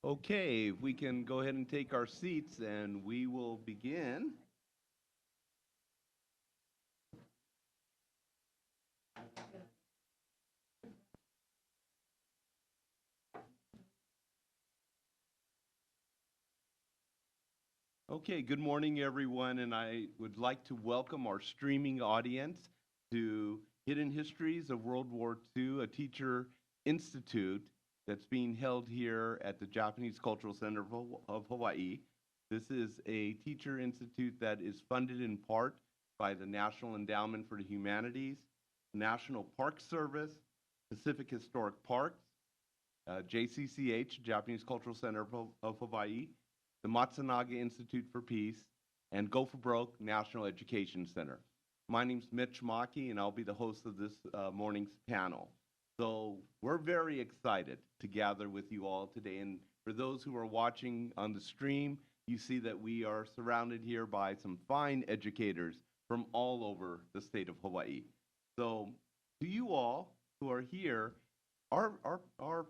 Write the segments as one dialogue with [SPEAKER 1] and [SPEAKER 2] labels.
[SPEAKER 1] Okay, we can go ahead and take our seats and we will begin. Okay, good morning everyone, and I would like to welcome our streaming audience to Hidden Histories of World War II, a teacher institute that's being held here at the Japanese Cultural Center of Hawaii. This is a teacher institute that is funded in part by the National Endowment for the Humanities, National Park Service, Pacific Historic Parks, JCCH, Japanese Cultural Center of Hawaii, the Matsunaga Institute for Peace, and Go for Broke National Education Center. My name's Mitch Maki, and I'll be the host of this morning's panel. So we're very excited to gather with you all today. And for those who are watching on the stream, you see that we are surrounded here by some fine educators from all over the state of Hawaii. So to you all who are here, our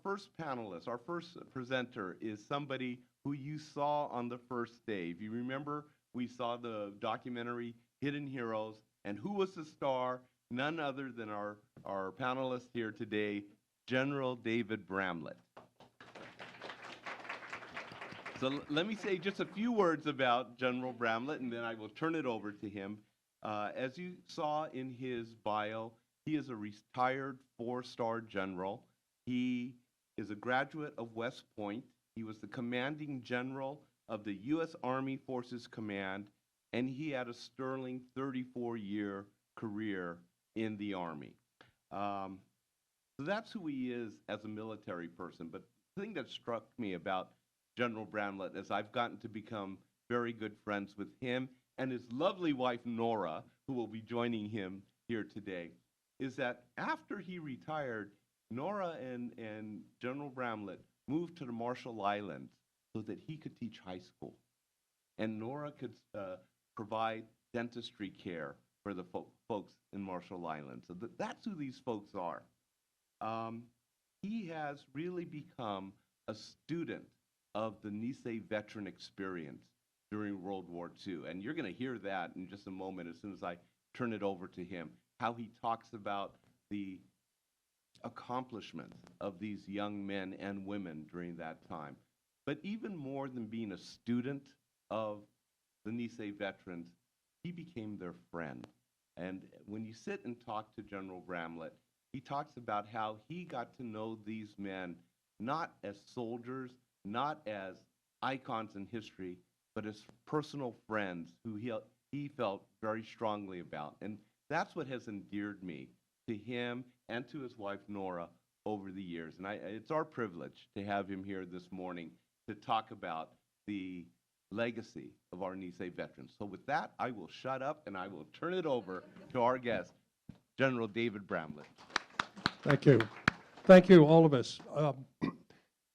[SPEAKER 1] first panelist, our first presenter is somebody who you saw on the first day. If you remember, we saw the documentary Hidden Heroes, and who was the star? None other than our panelist here today, General David Bramlett. So let me say just a few words about General Bramlett, and then I will turn it over to him. As you saw in his bio, he is a retired 4-star general. He is a graduate of West Point. He was the commanding general of the U.S. Army Forces Command, and he had a sterling 34-year career in the Army. So that's who he is as a military person. But the thing that struck me about General Bramlett is I've gotten to become very good friends with him and his lovely wife, Nora, who will be joining him here today, is that after he retired, Nora and General Bramlett moved to the Marshall Islands so that he could teach high school. And Nora could provide dentistry care for the folks in Marshall Islands. So that's who these folks are. He has really become a student of the Nisei veteran experience during World War II. And you're going to hear that in just a moment as soon as I turn it over to him, how he talks about the accomplishments of these young men and women during that time. But even more than being a student of the Nisei veterans, he became their friend. And when you sit and talk to General Bramlett, he talks about how he got to know these men not as soldiers, not as icons in history, but as personal friends who he felt very strongly about. And that's what has endeared me to him and to his wife, Nora, over the years. And it's our privilege to have him here this morning to talk about the legacy of our Nisei veterans. So with that, I will shut up and I will turn it over to our guest, General David Bramlett.
[SPEAKER 2] Thank you. Thank you, all of us.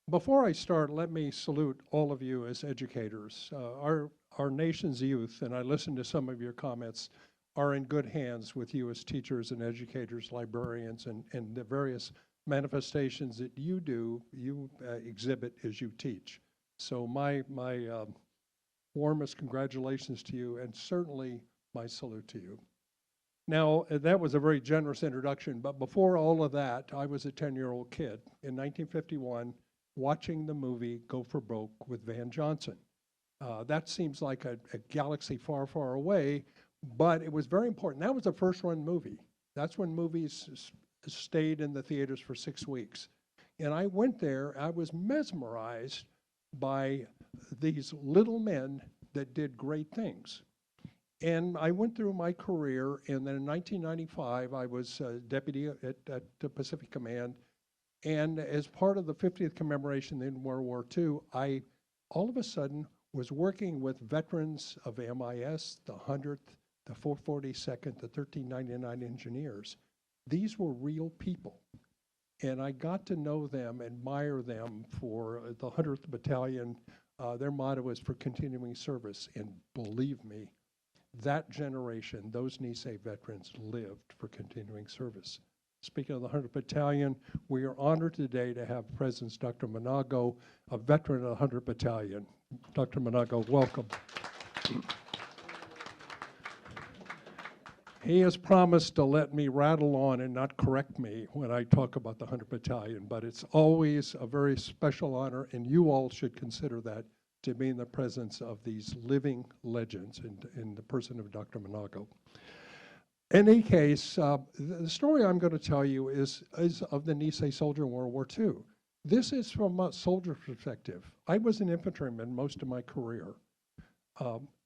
[SPEAKER 2] Before I start, let me salute all of you as educators. Our nation's youth, and I listened to some of your comments, are in good hands with you as teachers and educators, librarians, and the various manifestations that you exhibit as you teach. So my warmest congratulations to you, and certainly my salute to you. Now, that was a very generous introduction, but before all of that, I was a 10-year-old kid in 1951 watching the movie Go for Broke with Van Johnson. That seems like a galaxy far, far away, but it was very important. That was a first-run movie. That's when movies stayed in the theaters for 6 weeks. And I went there, I was mesmerized by these little men that did great things. And I went through my career, and then in 1995, I was deputy at the Pacific Command. And as part of the 50th commemoration in World War II, I all of a sudden was working with veterans of MIS, the 100th, the 442nd, the 1399 engineers. These were real people. And I got to know them, admire them for the 100th Battalion. Their motto is for continuing service. And believe me, that generation, those Nisei veterans lived for continuing service. Speaking of the 100th Battalion, we are honored today to have Presence Dr. Manago, a veteran of the 100th Battalion. Dr. Manago, welcome. He has promised to let me rattle on and not correct me when I talk about the 100th Battalion, but it's always a very special honor, and you all should consider that, to be in the presence of these living legends in the person of Dr. Manago. In any case, the story I'm going to tell you is of the Nisei soldier in World War II. This is from a soldier perspective. I was an infantryman most of my career.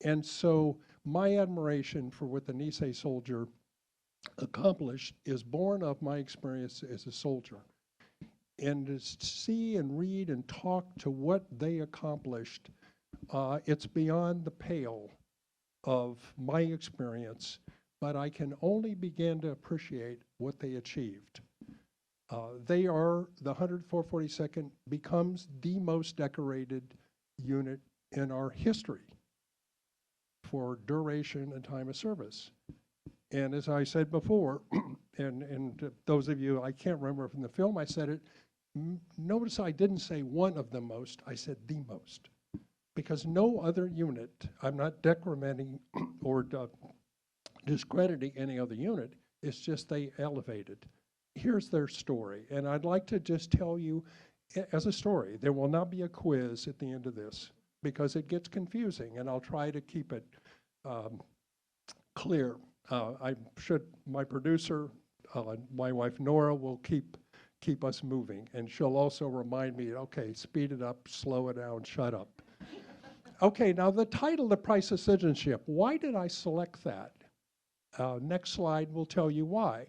[SPEAKER 2] And so my admiration for what the Nisei soldier accomplished is born of my experience as a soldier. And to see and read and talk to what they accomplished, it's beyond the pale of my experience, but I can only begin to appreciate what they achieved. They are, the 10442nd becomes the most decorated unit in our history for duration and time of service. And as I said before, and those of you, I can't remember from the film I said it, notice I didn't say one of the most, I said the most. Because no other unit, I'm not decrementing or discrediting any other unit, it's just they elevated. Here's their story, and I'd like to just tell you as a story. There will not be a quiz at the end of this because it gets confusing, and I'll try to keep it clear. My producer, my wife Nora, will keep us moving, and she'll also remind me, okay, speed it up, slow it down, shut up. Okay, now the title, The Price of Citizenship. Why did I select that? Next slide will tell you why.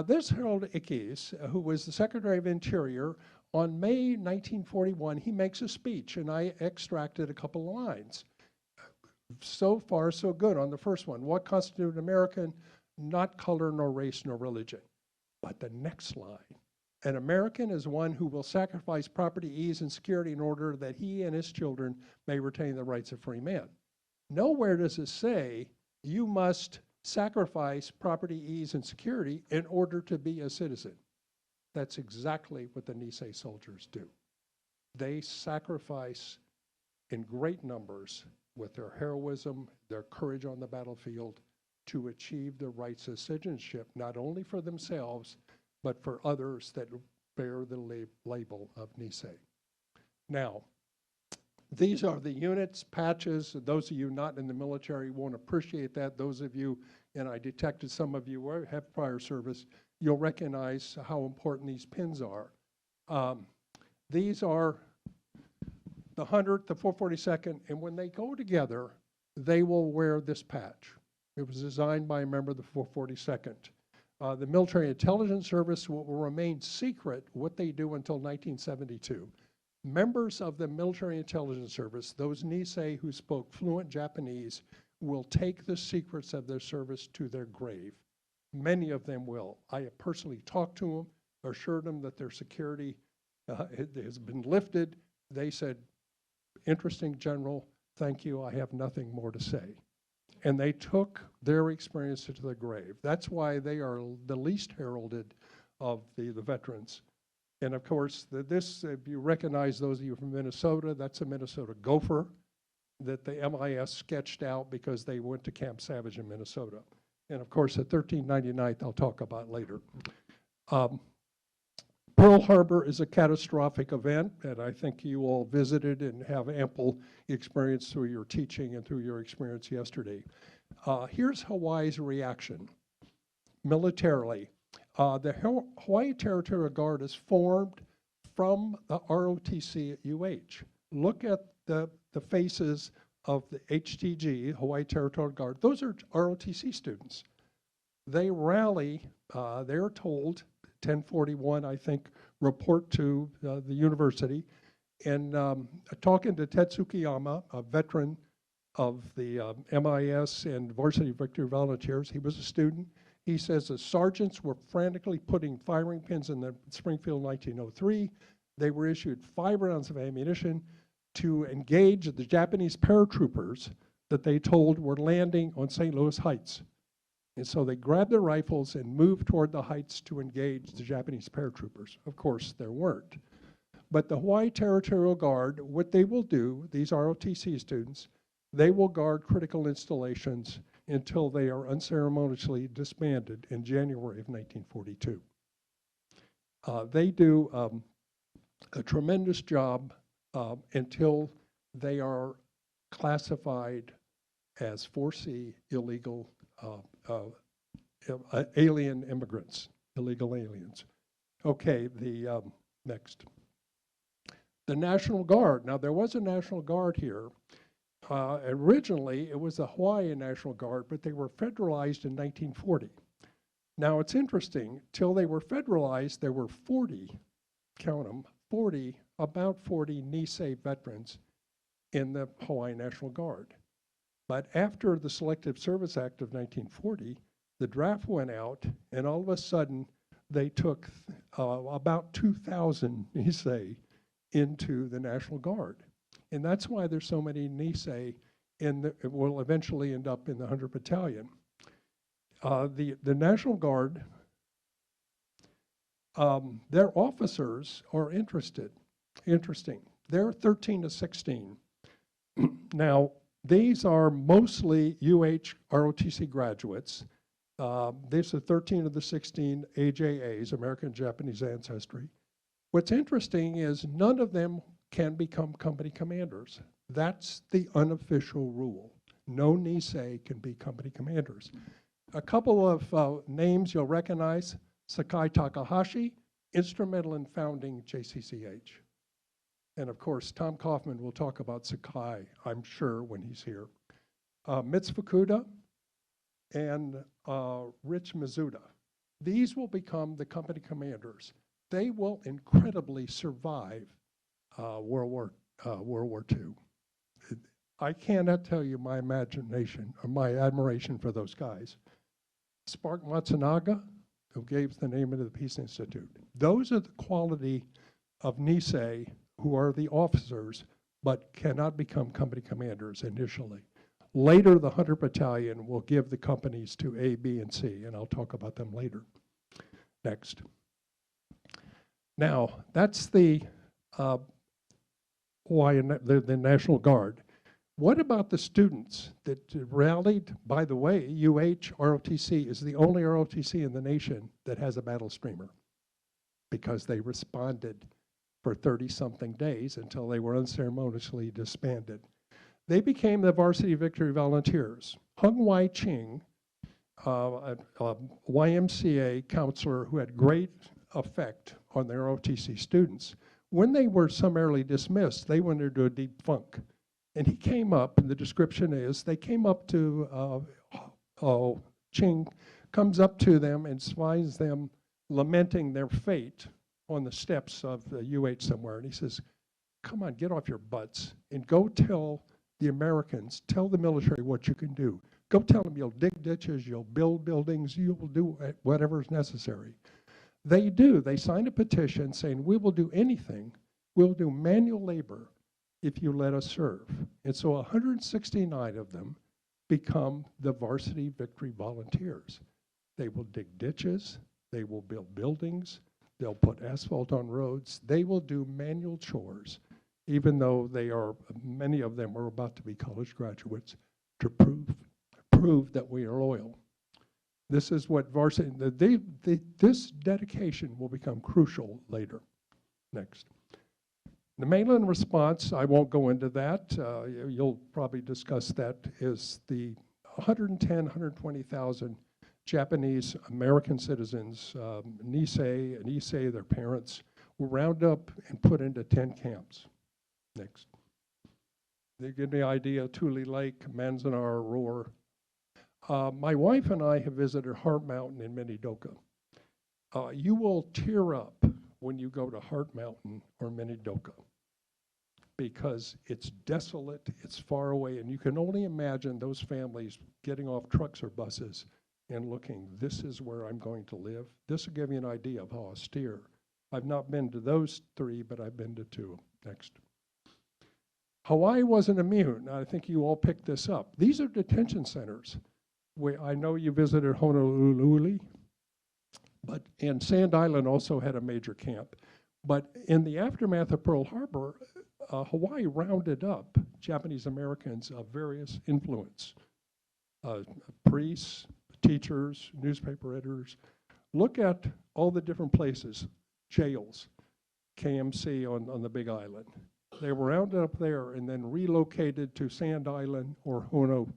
[SPEAKER 2] This Harold Ickes, who was the Secretary of Interior, on May 1941, he makes a speech, and I extracted a couple of lines. So far, so good on the first one. What constitutes an American? Not color, nor race, nor religion. But the next line, an American is one who will sacrifice property, ease, and security in order that he and his children may retain the rights of free man. Nowhere does it say you must sacrifice property, ease, and security in order to be a citizen. That's exactly what the Nisei soldiers do. They sacrifice in great numbers with their heroism, their courage on the battlefield to achieve the rights of citizenship, not only for themselves, but for others that bear the label of Nisei. Now, these are the units, patches. Those of you not in the military won't appreciate that. Those of you, and I detected some of you have prior service, you'll recognize how important these pins are. These are the 100th, the 442nd, and when they go together, they will wear this patch. It was designed by a member of the 442nd. The Military Intelligence Service will remain secret what they do until 1972. Members of the Military Intelligence Service, those Nisei who spoke fluent Japanese, will take the secrets of their service to their grave. Many of them will. I have personally talked to them, assured them that their security has been lifted. They said, interesting, General, thank you, I have nothing more to say. And they took their experience to the grave. That's why they are the least heralded of the veterans. And of course, this, if you recognize those of you from Minnesota, that's a Minnesota gopher that the MIS sketched out because they went to Camp Savage in Minnesota. And of course, the 1399th I'll talk about later. Pearl Harbor is a catastrophic event, and I think you all visited and have ample experience through your teaching and through your experience yesterday. Here's Hawaii's reaction militarily. The Hawaii Territorial Guard is formed from the ROTC at UH. Look at the faces of the HTG, Hawaii Territorial Guard. Those are ROTC students. They rally, they're told, 1041, I think, report to the university. And talking to Tetsukiyama, a veteran of the MIS and Varsity Victory Volunteers, he was a student. He says the sergeants were frantically putting firing pins in the Springfield 1903. They were issued 5 rounds of ammunition to engage the Japanese paratroopers that they told were landing on St. Louis Heights. And so they grabbed their rifles and moved toward the heights to engage the Japanese paratroopers. Of course, there weren't. But the Hawaii Territorial Guard, what they will do, these ROTC students, they will guard critical installations until they are unceremoniously disbanded in January of 1942. They do a tremendous job until they are classified as 4C illegal alien immigrants, illegal aliens. Okay, the next. The National Guard. Now, there was a National Guard here. Originally, it was the Hawaiian National Guard, but they were federalized in 1940. Now, it's interesting, till they were federalized, there were 40, count them, about 40 Nisei veterans in the Hawaii National Guard. But after the Selective Service Act of 1940, the draft went out, and all of a sudden, they took about 2,000 Nisei into the National Guard. And that's why there's so many Nisei will eventually end up in the 100 Battalion. The National Guard, their officers are interesting. They're 13 to 16. Now, these are mostly ROTC graduates. These are 13 of the 16 AJAs, American Japanese Ancestry. What's interesting is none of them can become company commanders. That's the unofficial rule. No Nisei can be company commanders. A couple of names you'll recognize: Sakai Takahashi, instrumental in founding JCCH. And of course, Tom Kaufman will talk about Sakai, I'm sure, when he's here. Mitsu Fukuda and Rich Mizuta. These will become the company commanders. They will incredibly survive World War II. I cannot tell you my imagination or my admiration for those guys. Spark Matsunaga, who gave the name of the Peace Institute. Those are the quality of Nisei who are the officers but cannot become company commanders initially. Later, the 100 Battalion will give the companies to A, B, and C, and I'll talk about them later. Next. Now, that's the the National Guard. What about the students that rallied? By the way, ROTC is the only ROTC in the nation that has a battle streamer because they responded for 30-something days until they were unceremoniously disbanded. They became the Varsity Victory Volunteers. Hung Wai Ching, a YMCA counselor who had great effect on their ROTC students, when they were summarily dismissed, they went into a deep funk. And he came up, and the description is, they came up to, Ching comes up to them and finds them lamenting their fate on the steps of the UH somewhere. And he says, come on, get off your butts and go tell the Americans, tell the military what you can do. Go tell them you'll dig ditches, you'll build buildings, you'll do whatever is necessary. They do. They signed a petition saying, we will do anything. We'll do manual labor if you let us serve. And so 169 of them become the Varsity Victory Volunteers. They will dig ditches. They will build buildings. They'll put asphalt on roads. They will do manual chores, even though many of them are about to be college graduates, to prove that we are loyal. This is what varsity, this dedication will become crucial later. Next. The mainland response, I won't go into that. You'll probably discuss that, is the 120,000 Japanese American citizens, Nisei, their parents, were rounded up and put into 10 camps. Next. They give me an idea, Tule Lake, Manzanar, Roar. My wife and I have visited Heart Mountain in Minidoka. You will tear up when you go to Heart Mountain or Minidoka because it's desolate, it's far away, and you can only imagine those families getting off trucks or buses and looking, this is where I'm going to live. This will give you an idea of how austere. I've not been to those three, but I've been to two. Next. Hawaii wasn't immune. I think you all picked this up. These are detention centers. I know you visited Honolulu, and Sand Island also had a major camp. But in the aftermath of Pearl Harbor, Hawaii rounded up Japanese Americans of various influence, priests, teachers, newspaper editors. Look at all the different places, jails, KMC on the Big Island. They were rounded up there and then relocated to Sand Island, or Hono,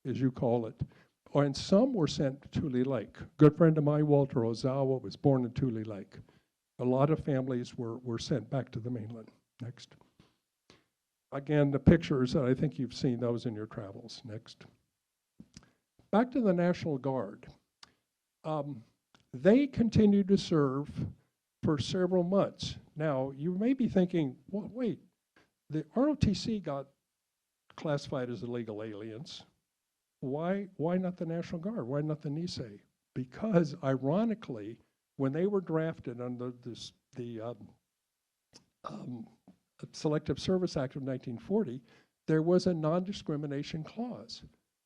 [SPEAKER 2] as you call it. And some were sent to Tule Lake. Good friend of mine, Walter Ozawa, was born in Tule Lake. A lot of families were sent back to the mainland. Next. Again, the pictures, I think you've seen those in your travels. Next. Back to the National Guard. They continued to serve for several months. Now, you may be thinking, well, wait, the ROTC got classified as illegal aliens. Why not the National Guard? Why not the Nisei? Because, ironically, when they were drafted under the Selective Service Act of 1940, there was a non-discrimination clause.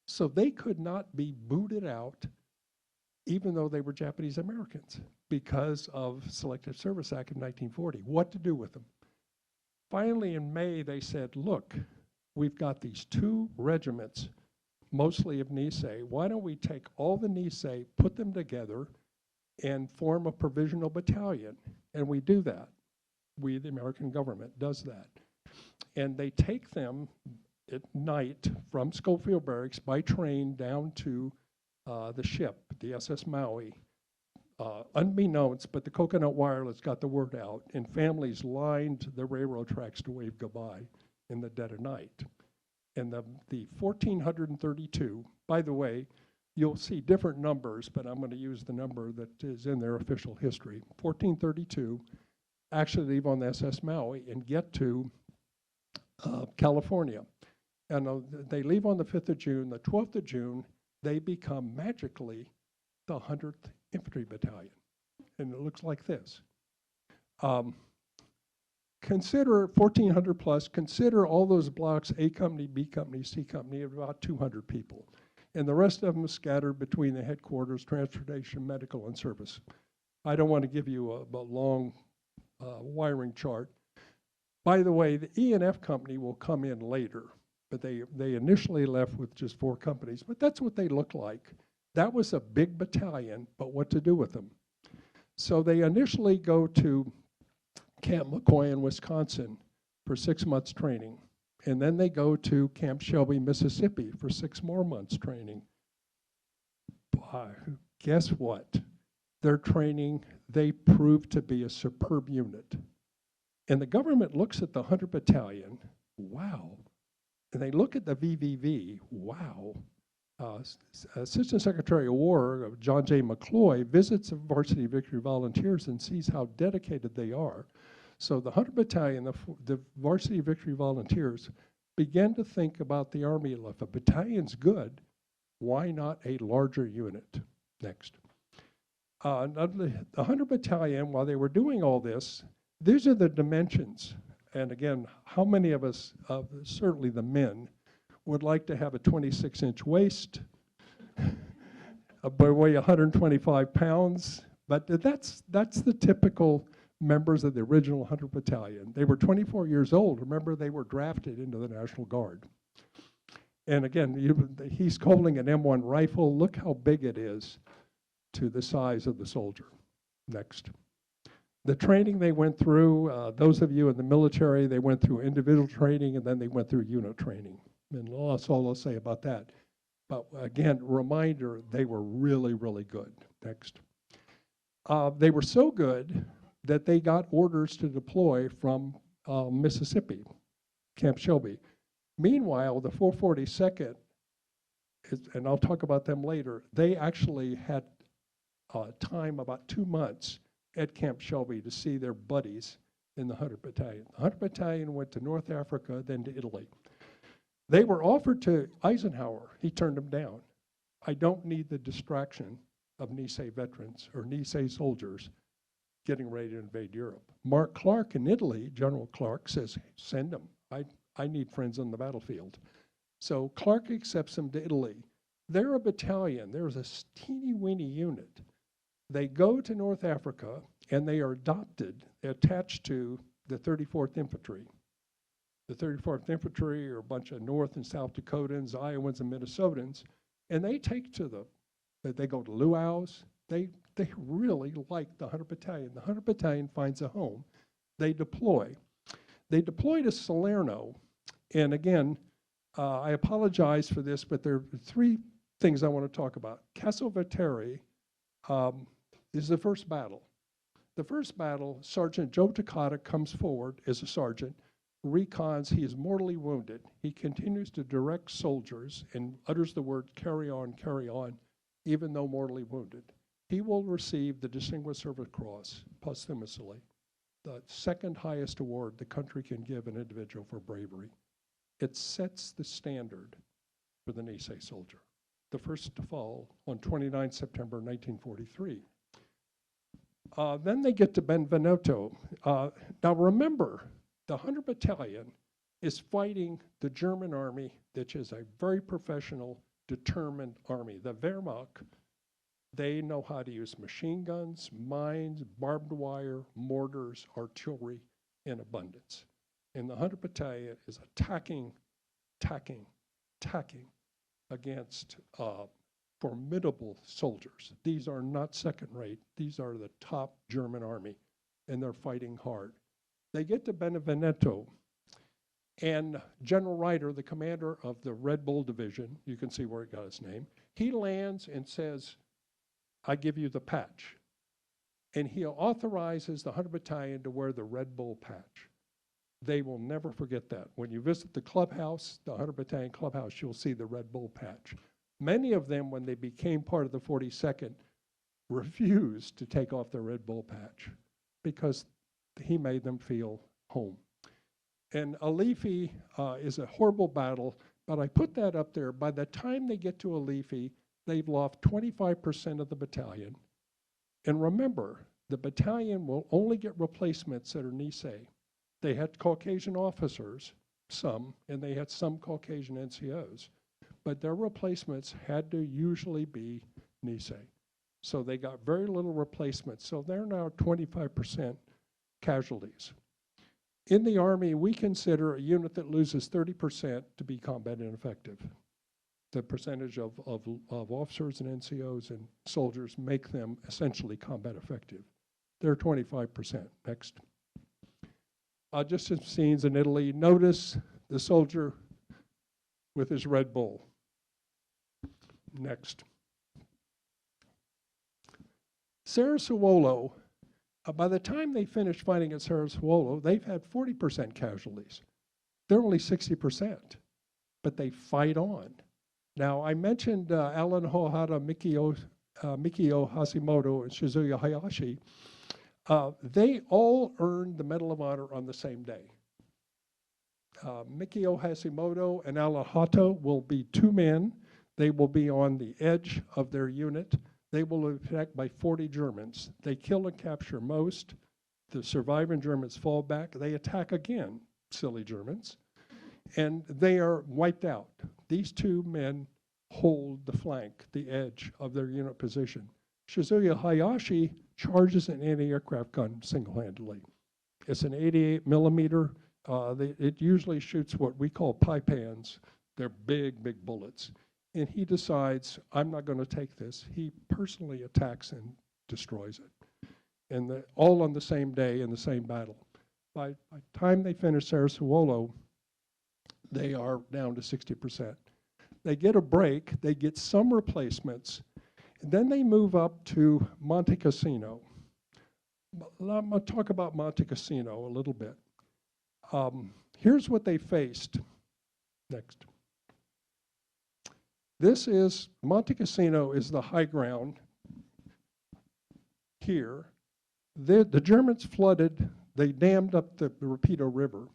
[SPEAKER 2] So they could not be booted out even though they were Japanese Americans because of Selective Service Act of 1940. What to do with them? Finally, in May, they said, look, we've got these 2 regiments, mostly of Nisei. Why don't we take all the Nisei, put them together, and form a provisional battalion? And we do that. We, the American government, does that. And they take them at night from Schofield Barracks by train down to the ship, the SS Maui. Unbeknownst, but the Coconut Wireless got the word out, and families lined the railroad tracks to wave goodbye in the dead of night. And the 1,432, by the way, you'll see different numbers, but I'm going to use the number that is in their official history. 1,432 actually leave on the SS Maui and get to California. And they leave on the 5th of June. The 12th of June, they become magically the 100th Infantry Battalion. And it looks like this. Consider 1,400 plus, consider all those blocks, A Company, B Company, C Company, of about 200 people. And the rest of them scattered between the headquarters, transportation, medical, and service. I don't want to give you a long wiring chart. By the way, the E and F Company will come in later, but they initially left with just 4 companies, but that's what they look like. That was a big battalion, but what to do with them? So they initially go to Camp McCoy in Wisconsin for 6 months training. And then they go to Camp Shelby, Mississippi for 6 more months training. Guess what? Their training, they proved to be a superb unit. And the government looks at the 100 Battalion, wow. And they look at the VVV, wow. Assistant Secretary of War, John J. McCloy, visits the Varsity Victory Volunteers and sees how dedicated they are. So the 100 Battalion, the Varsity Victory Volunteers, began to think about the Army. If a battalion's good, why not a larger unit? Next. The 100 Battalion, while they were doing all this, these are the dimensions. And again, how many of us, certainly the men, would like to have a 26-inch waist, weigh 125 pounds? But that's the typical members of the original 100 Battalion. They were 24 years old. Remember, they were drafted into the National Guard. And again, he's holding an M1 rifle. Look how big it is to the size of the soldier. Next. The training they went through, those of you in the military, they went through individual training and then they went through unit training. And that's all I'll say about that. But again, reminder, they were really, really good. Next. They were so good that they got orders to deploy from Mississippi, Camp Shelby. Meanwhile, the 442nd, and I'll talk about them later, they actually had time about 2 months at Camp Shelby to see their buddies in the 100 Battalion. The 100 Battalion went to North Africa, then to Italy. They were offered to Eisenhower. He turned them down. I don't need the distraction of Nisei veterans or Nisei soldiers getting ready to invade Europe. Mark Clark in Italy, General Clark, says, send them. I need friends on the battlefield. So Clark accepts them to Italy. They're a battalion. There's a teeny-weeny unit. They go to North Africa, and they are adopted, attached to the 34th Infantry. The 34th Infantry are a bunch of North and South Dakotans, Iowans, and Minnesotans, and they take to they go to luau's. They really like the 100th Battalion. The 100th Battalion finds a home. They deploy. They deploy to Salerno, and again, I apologize for this, but there are three things I want to talk about. Castelvetere is the first battle. The first battle, Sergeant Joe Takata comes forward as a sergeant, recons, he is mortally wounded. He continues to direct soldiers and utters the word carry on, even though mortally wounded. He will receive the Distinguished Service Cross posthumously, the second highest award the country can give an individual for bravery. It sets the standard for the Nisei soldier. The first to fall on 29 September 1943. Then they get to Benvenuto. Now remember, the 100th Battalion is fighting the German army, which is a very professional, determined army. The Wehrmacht, they know how to use machine guns, mines, barbed wire, mortars, artillery in abundance. And the 100th Battalion is attacking against formidable soldiers. These are not second rate. These are the top German army, and they're fighting hard. They get to Benevento, and General Ryder, the commander of the Red Bull Division, you can see where it got its name, he lands and says, I give you the patch. And he authorizes the 100th Battalion to wear the Red Bull patch. They will never forget that. When you visit the clubhouse, the 100th Battalion clubhouse, you'll see the Red Bull patch. Many of them, when they became part of the 42nd, refused to take off their Red Bull patch because he made them feel home. And Alifi is a horrible battle, but I put that up there. By the time they get to Alifi, they've lost 25% of the battalion. And remember, the battalion will only get replacements that are Nisei. They had Caucasian officers, some, and they had some Caucasian NCOs, but their replacements had to usually be Nisei. So they got very little replacement. So they're now 25% casualties. In the Army, we consider a unit that loses 30% to be combat ineffective. The percentage of officers and NCOs and soldiers make them essentially combat effective. They're 25%. Next. Just some scenes in Italy. Notice the soldier with his Red Bull. Next. Sassuolo, by the time they finished fighting at Sassuolo, they've had 40% casualties. They're only 60%, but they fight on. Now, I mentioned Alan Hohara, Mikio Hashimoto, and Shizuya Hayashi. They all earned the Medal of Honor on the same day. Mikio Hashimoto and Alan Hato will be two men. They will be on the edge of their unit. They will be attacked by 40 Germans. They kill and capture most. The surviving Germans fall back. They attack again, silly Germans, and they are wiped out. These two men hold the flank, the edge of their unit position. Shizuya Hayashi charges an anti-aircraft gun single-handedly. It's an 88 millimeter. It usually shoots what we call pipans. They're big, big bullets. And he decides, I'm not going to take this. He personally attacks and destroys it. And all on the same day in the same battle. By the time they finish Sassuolo, they are down to 60%. They get a break, they get some replacements, and then they move up to Monte Cassino. I'm going to talk about Monte Cassino a little bit. Here's what they faced. Next. This is, Monte Cassino is the high ground here. The Germans flooded, they dammed up the Rapido River,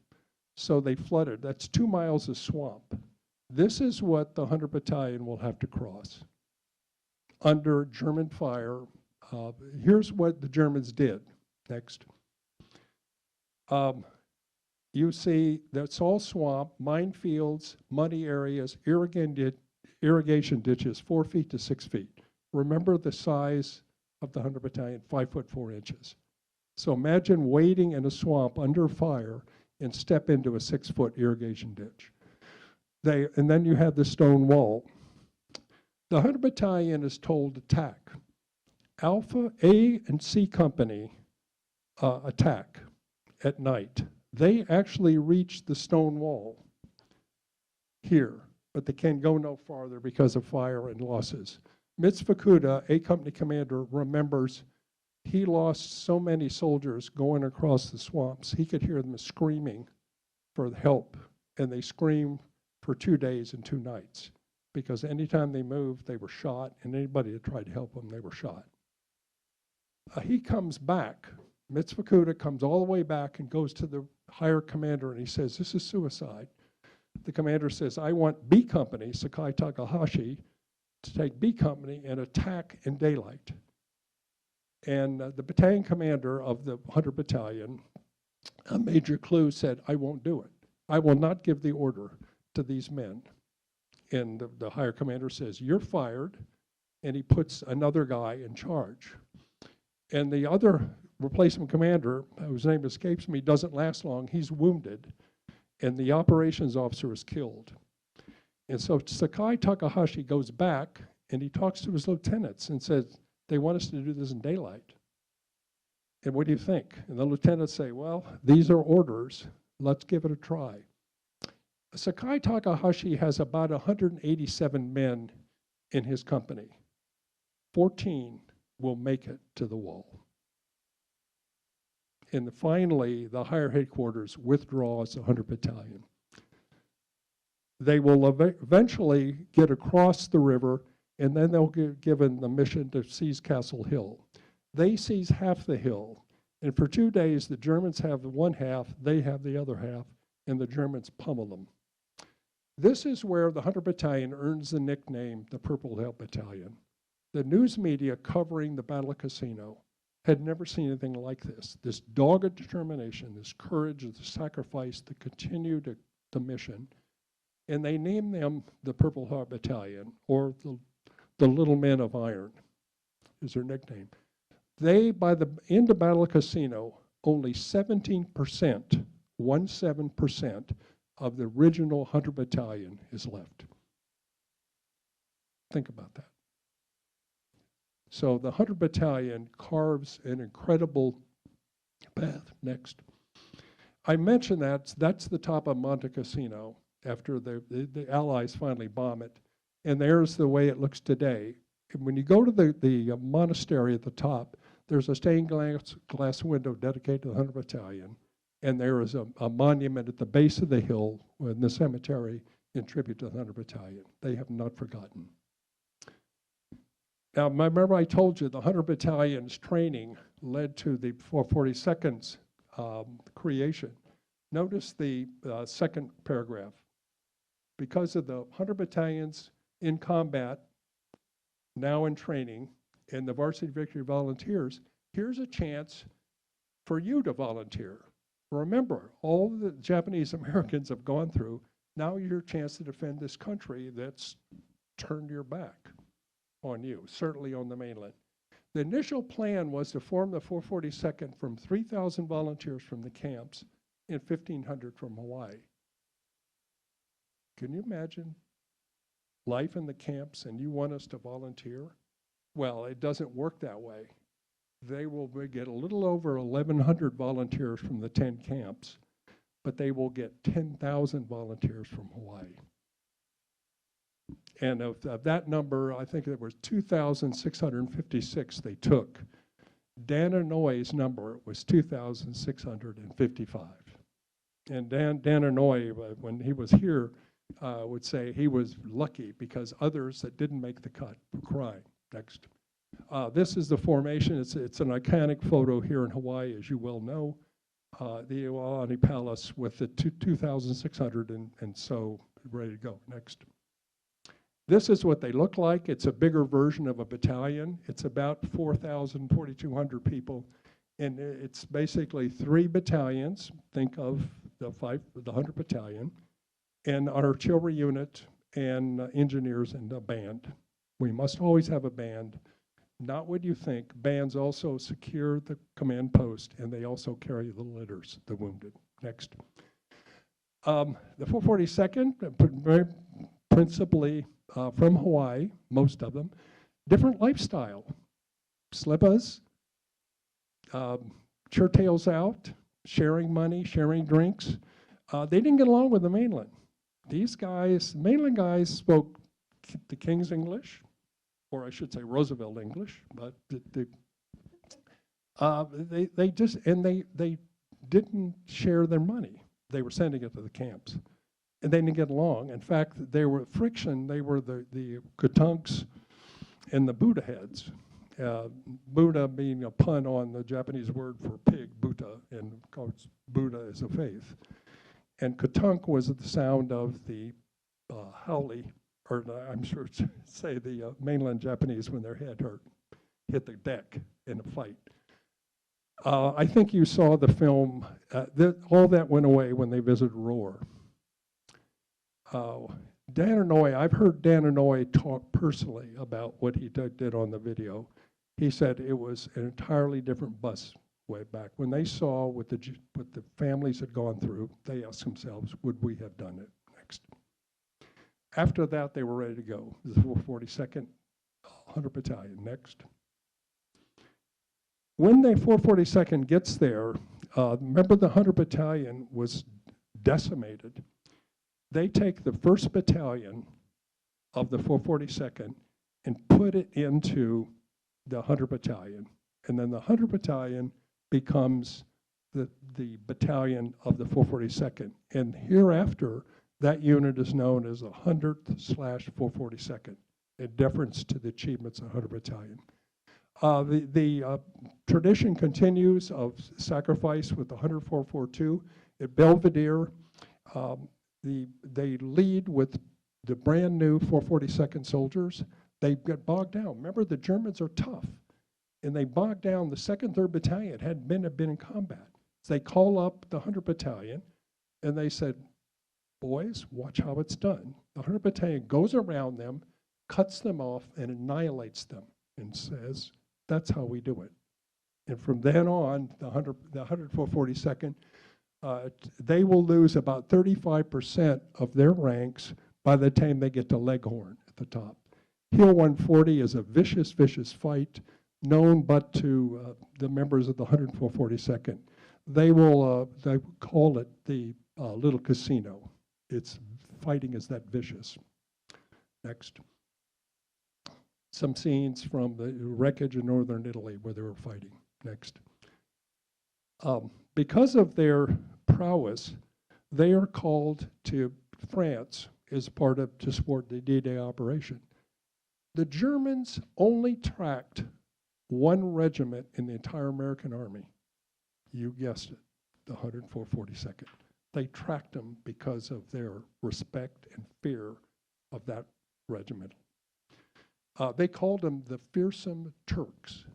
[SPEAKER 2] so they flooded. That's 2 miles of swamp. This is what the 100th Battalion will have to cross under German fire. Here's what the Germans did. Next. You see that's all swamp, minefields, muddy areas, irrigation ditches 4 feet to 6 feet. Remember the size of the 100 Battalion, 5 foot 4 inches. So imagine wading in a swamp under fire and step into a 6 foot irrigation ditch. And then you have the stone wall. The 100 Battalion is told to attack. Alpha A and C Company attack at night. They actually reach the stone wall here, but they can go no farther because of fire and losses. Mitsufukuda, A Company commander, remembers he lost so many soldiers going across the swamps, he could hear them screaming for help, and they screamed for 2 days and 2 nights, because anytime they moved, they were shot, and anybody that tried to help them, they were shot. He comes back. Mitsufukuda comes all the way back and goes to the higher commander, and he says, this is suicide. The commander says, I want B Company, Sakai Takahashi, to take B Company and attack in daylight. And the battalion commander of the 100 Battalion, Major Clue, said, I won't do it. I will not give the order to these men. And the higher commander says, you're fired, and he puts another guy in charge. And the other replacement commander, whose name escapes me, doesn't last long. He's wounded, and the operations officer is killed. And so Sakai Takahashi goes back, and he talks to his lieutenants and says, they want us to do this in daylight. And what do you think? And the lieutenants say, well, these are orders. Let's give it a try. Sakai Takahashi has about 187 men in his company. 14 will make it to the wall. And finally, the higher headquarters withdraws the 100 Battalion. They will eventually get across the river, and then they'll get given the mission to seize Castle Hill. They seize half the hill, and for 2 days, the Germans have one half, they have the other half, and the Germans pummel them. This is where the 100 Battalion earns the nickname the Purple Hell Battalion. The news media covering the Battle of Cassino had never seen anything like this dogged determination, this courage, this sacrifice to continue the mission. And they named them the Purple Heart Battalion, or the Little Men of Iron is their nickname. They, by the end of Battle of Cassino, only 17%, 17% of the original 100 Battalion is left. Think about that. So the 100 Battalion carves an incredible path. Next. I mentioned that's the top of Monte Cassino after the Allies finally bomb it. And there's the way it looks today. And when you go to the monastery at the top, there's a stained glass window dedicated to the 100 Battalion. And there is a monument at the base of the hill in the cemetery in tribute to the 100 Battalion. They have not forgotten. Now, remember I told you the 100 Battalion's training led to the 442nd's creation. Notice the second paragraph. Because of the 100 battalions in combat, now in training, and the Varsity Victory Volunteers, here's a chance for you to volunteer. Remember, all the Japanese Americans have gone through, now your chance to defend this country that's turned your back on you, certainly on the mainland. The initial plan was to form the 442nd from 3,000 volunteers from the camps and 1,500 from Hawaii. Can you imagine life in the camps and you want us to volunteer? Well, it doesn't work that way. They will get a little over 1,100 volunteers from the 10 camps, but they will get 10,000 volunteers from Hawaii. And of that number, I think there was 2,656 they took. Dan Inouye's number was 2,655. And Dan Inouye, when he was here, would say he was lucky because others that didn't make the cut were crying. Next. This is the formation. It's an iconic photo here in Hawaii, as you well know. The Iolani Palace with the 2,600 and so ready to go. Next. This is what they look like. It's a bigger version of a battalion. It's about 4,000, 4,200 people. And it's basically 3 battalions. Think of the 100 Battalion. And an artillery unit and engineers and a band. We must always have a band. Not what you think. Bands also secure the command post, and they also carry the litters, the wounded. Next. The 442nd, principally from Hawaii, most of them, different lifestyle. Slippers, shirt tails out, sharing money, sharing drinks. They didn't get along with the mainland. These guys, mainland guys, spoke the King's English, or I should say Roosevelt English, but they just, and they didn't share their money. They were sending it to the camps, and they didn't get along. In fact, they were friction. They were the Katunks and the Buddha heads. Buddha being a pun on the Japanese word for pig, Buddha, and of course Buddha is a faith. And Katunk was the sound of the haole, or I'm sure say the mainland Japanese when their head hit the deck in a fight. I think you saw the film, all that went away when they visited Roar. Dan Inouye, I've heard Dan Inouye talk personally about what he did on the video. He said it was an entirely different bus way back. When they saw what the families had gone through, they asked themselves, would we have done it? Next. After that, they were ready to go. The 442nd 100 Battalion. Next. When the 442nd gets there, remember the 100 Battalion was decimated. They take the 1st Battalion of the 442nd and put it into the 100 Battalion. And then the 100 Battalion becomes the battalion of the 442nd. And hereafter, that unit is known as the 100/442nd, in deference to the achievements of 100 Battalion. The tradition continues of sacrifice with the 100/442 at Belvedere. They lead with the brand new 442nd soldiers. They get bogged down. Remember, the Germans are tough, and they bogged down. The 2nd, 3rd Battalion hadn't been in combat. So they call up the 100 Battalion, and they said, boys, watch how it's done. The 100 Battalion goes around them, cuts them off, and annihilates them, and says, that's how we do it. And from then on, the 100/442nd, they will lose about 35% of their ranks by the time they get to Leghorn at the top. Hill 140 is a vicious, vicious fight, known but to the members of the 100/442nd. They call it the Little Casino. Its fighting is that vicious. Next. Some scenes from the wreckage in northern Italy where they were fighting. Next. Because of their prowess, they are called to France as part of to support the D-Day operation. The Germans only tracked one regiment in the entire American Army. You guessed it, the 100/442nd. They tracked them because of their respect and fear of that regiment. They called them the Fearsome Turks,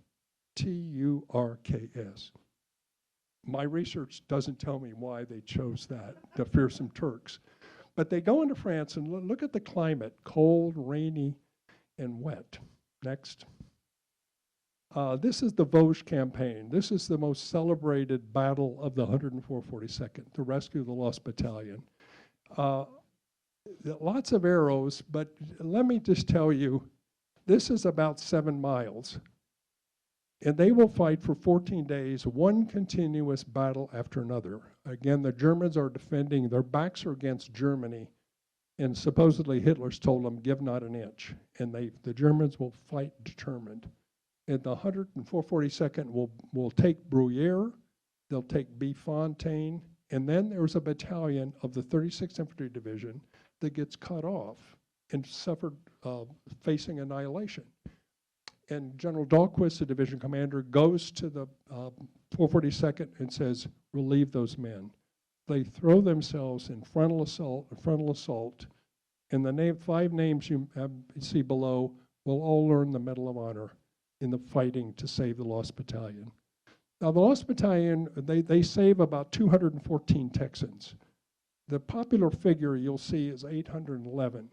[SPEAKER 2] Turks. My research doesn't tell me why they chose that, the Fearsome Turks. But they go into France and look at the climate, cold, rainy, and wet. Next. This is the Vosges campaign. This is the most celebrated battle of the 104/42nd, the rescue of the Lost Battalion. Lots of arrows, but let me just tell you, this is about 7 miles. And they will fight for 14 days, one continuous battle after another. Again, the Germans are defending, their backs are against Germany, and supposedly Hitler's told them, give not an inch. And the Germans will fight determined. And the 104/42nd will take Bruyere, they'll take Bifontaine, and then there's a battalion of the 36th Infantry Division that gets cut off and suffered facing annihilation. And General Dahlquist, the division commander, goes to the 442nd and says, relieve those men. They throw themselves in frontal assault, and the 5 names you see below will all earn the Medal of Honor in the fighting to save the Lost Battalion. Now, the Lost Battalion, they save about 214 Texans. The popular figure you'll see is 811.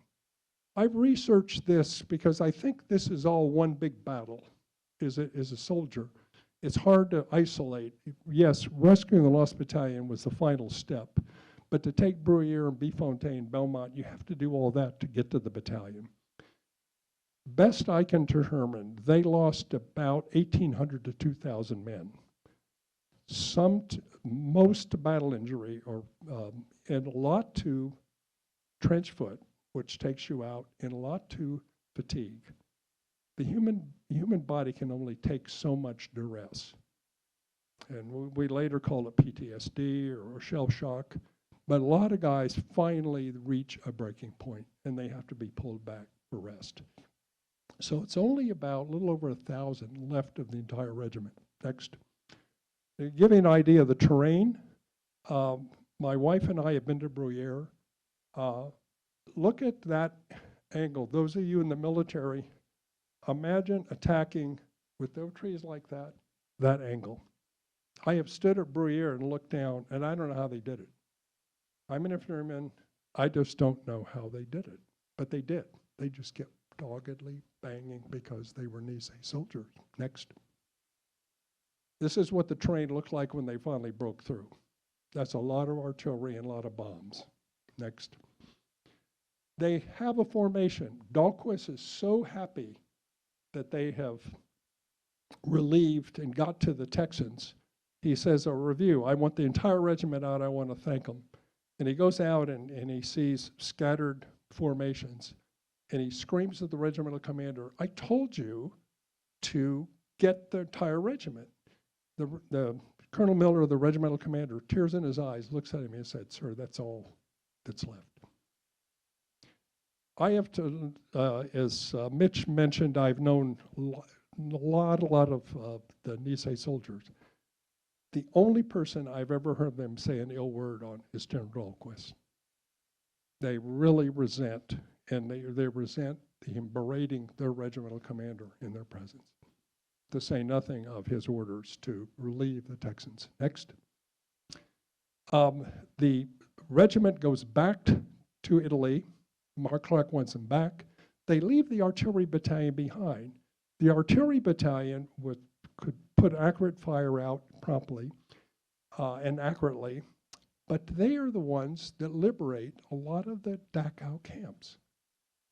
[SPEAKER 2] I've researched this because I think this is all one big battle, is a soldier. It's hard to isolate. Yes, rescuing the Lost Battalion was the final step, but to take Bruyere and Bifontaine, Belmont, you have to do all that to get to the battalion. Best I can determine, they lost about 1,800 to 2,000 men. Most to battle injury, and a lot to trench foot, which takes you out, and a lot to fatigue. The human body can only take so much duress. And we later call it PTSD or shell shock. But a lot of guys finally reach a breaking point, and they have to be pulled back for rest. So it's only about a little over 1,000 left of the entire regiment. Next. To give you an idea of the terrain, my wife and I have been to Bruyere. Look at that angle. Those of you in the military, imagine attacking with no trees like that angle. I have stood at Bruyere and looked down, and I don't know how they did it. I'm an infantryman. I just don't know how they did it, but they did. They just kept doggedly banging because they were Nisei soldiers. Next. This is what the terrain looked like when they finally broke through. That's a lot of artillery and a lot of bombs. Next. They have a formation. Dahlquist is so happy that they have relieved and got to the Texans. He says, a review, I want the entire regiment out, I want to thank them. And he goes out and he sees scattered formations. And he screams at the regimental commander, I told you to get the entire regiment. The Colonel Miller, the regimental commander, tears in his eyes, looks at him and said, sir, that's all that's left. I have to, as Mitch mentioned, I've known a lot of the Nisei soldiers. The only person I've ever heard them say an ill word on is General Dahlquist. They really resent, and they resent him berating their regimental commander in their presence, to say nothing of his orders to relieve the Texans. Next. The regiment goes back to Italy. Mark Clark wants them back. They leave the artillery battalion behind. The artillery battalion could put accurate fire out promptly and accurately, but they are the ones that liberate a lot of the Dachau camps.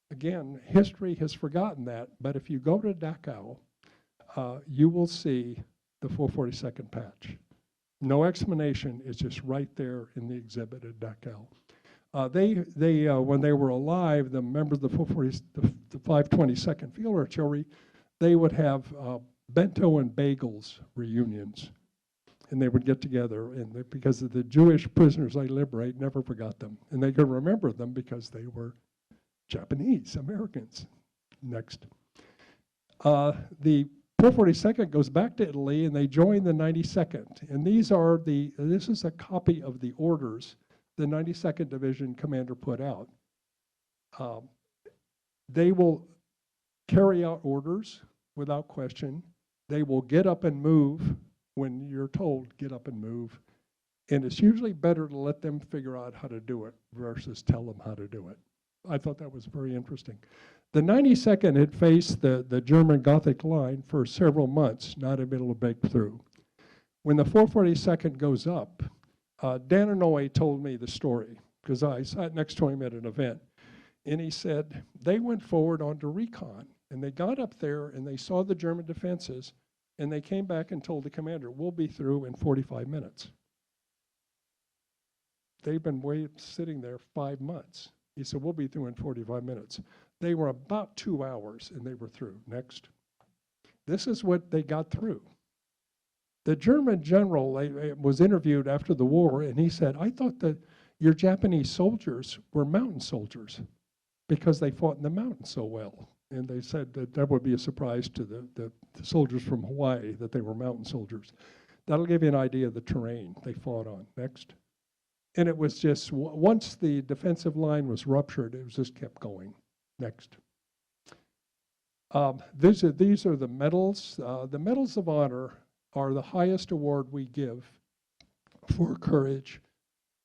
[SPEAKER 2] Again, history has forgotten that, but if you go to Dachau, you will see the 442nd patch. No explanation, it's just right there in the exhibit at Dachau. When they were alive, the members of the 522nd Field Artillery, they would have bento and bagels reunions, and they would get together, and because of the Jewish prisoners they liberate, never forgot them, and they could remember them because they were Japanese Americans. Next. The 442nd goes back to Italy, and they join the 92nd, and this is a copy of the orders the 92nd Division commander put out. They will carry out orders without question. They will get up and move when you're told get up and move. And it's usually better to let them figure out how to do it versus tell them how to do it. I thought that was very interesting. The 92nd had faced the German Gothic line for several months, not able to break through. When the 442nd goes up, Dan Inouye told me the story because I sat next to him at an event, and he said they went forward onto recon, and they got up there and they saw the German defenses, and they came back and told the commander, we'll be through in 45 minutes. They've been sitting there 5 months. He said, we'll be through in 45 minutes. They were about 2 hours and they were through. Next. This is what they got through. The German general was interviewed after the war, and he said, I thought that your Japanese soldiers were mountain soldiers because they fought in the mountains so well. And they said that would be a surprise to the soldiers from Hawaiʻi, that they were mountain soldiers. That'll give you an idea of the terrain they fought on. Next. And it was just, once the defensive line was ruptured, it was just kept going. Next. These are the medals. The Medals of Honor are the highest award we give for courage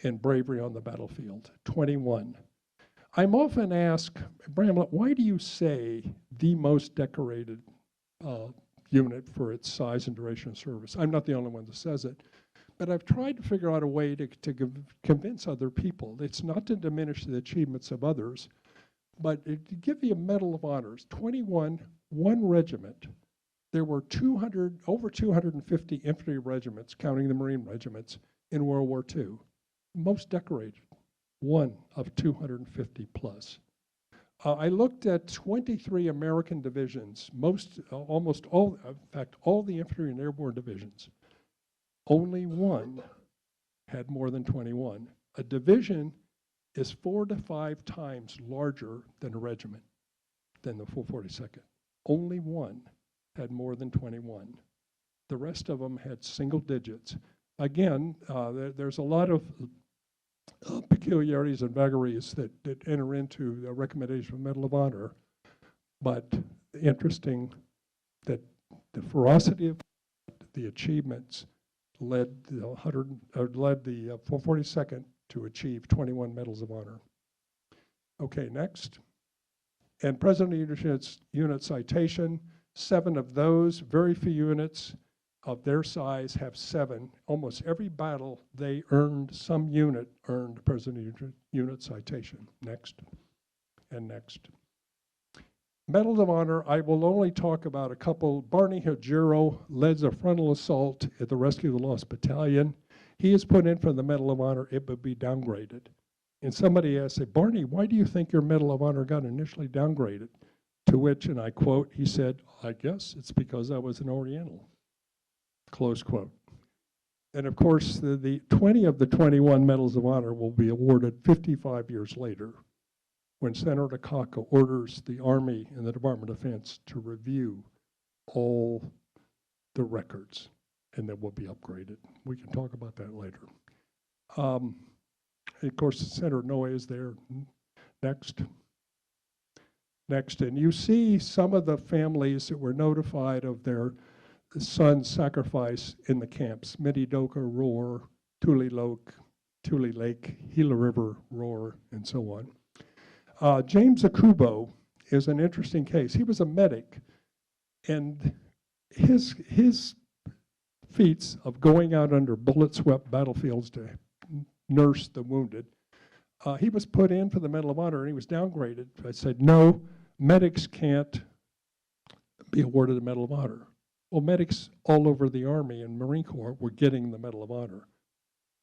[SPEAKER 2] and bravery on the battlefield, 21. I'm often asked, Bramlett, why do you say the most decorated unit for its size and duration of service? I'm not the only one that says it, but I've tried to figure out a way to convince other people. It's not to diminish the achievements of others, but to give you a Medal of Honors, one regiment. There were over 250 infantry regiments, counting the Marine regiments, in World War II. Most decorated, one of 250 plus. I looked at 23 American divisions, almost all, in fact, all the infantry and airborne divisions. Only one had more than 21. A division is 4 to 5 times larger than a regiment, than the 442nd. Only one had more than 21. The rest of them had single digits. Again, there's a lot of peculiarities and vagaries that enter into the recommendation of Medal of Honor, but interesting that the ferocity of the achievements led the 442nd to achieve 21 Medals of Honor. Okay, next. And President Unit Citation, 7 of those, very few units of their size have 7. Almost every battle they earned, some unit earned President Unit Citation. Next, and next. Medals of Honor, I will only talk about a couple. Barney Hajiro led a frontal assault at the Rescue of the Lost Battalion. He is put in for the Medal of Honor, it would be downgraded. And somebody asked, Barney, why do you think your Medal of Honor got initially downgraded? To which, and I quote, he said, I guess it's because I was an Oriental, close quote. And of course, the 20 of the 21 Medals of Honor will be awarded 55 years later when Senator Takaka orders the Army and the Department of Defense to review all the records, and they will be upgraded. We can talk about that later. Of course, Senator Noe is there. Next. Next, and you see some of the families that were notified of their son's sacrifice in the camps. Minidoka, Roar, Tule Lake, Gila River, Roar, and so on. James Akubo is an interesting case. He was a medic, and his feats of going out under bullet-swept battlefields to nurse the wounded, he was put in for the Medal of Honor, and he was downgraded. I said, no, medics can't be awarded the Medal of Honor. Well, medics all over the Army and Marine Corps were getting the Medal of Honor,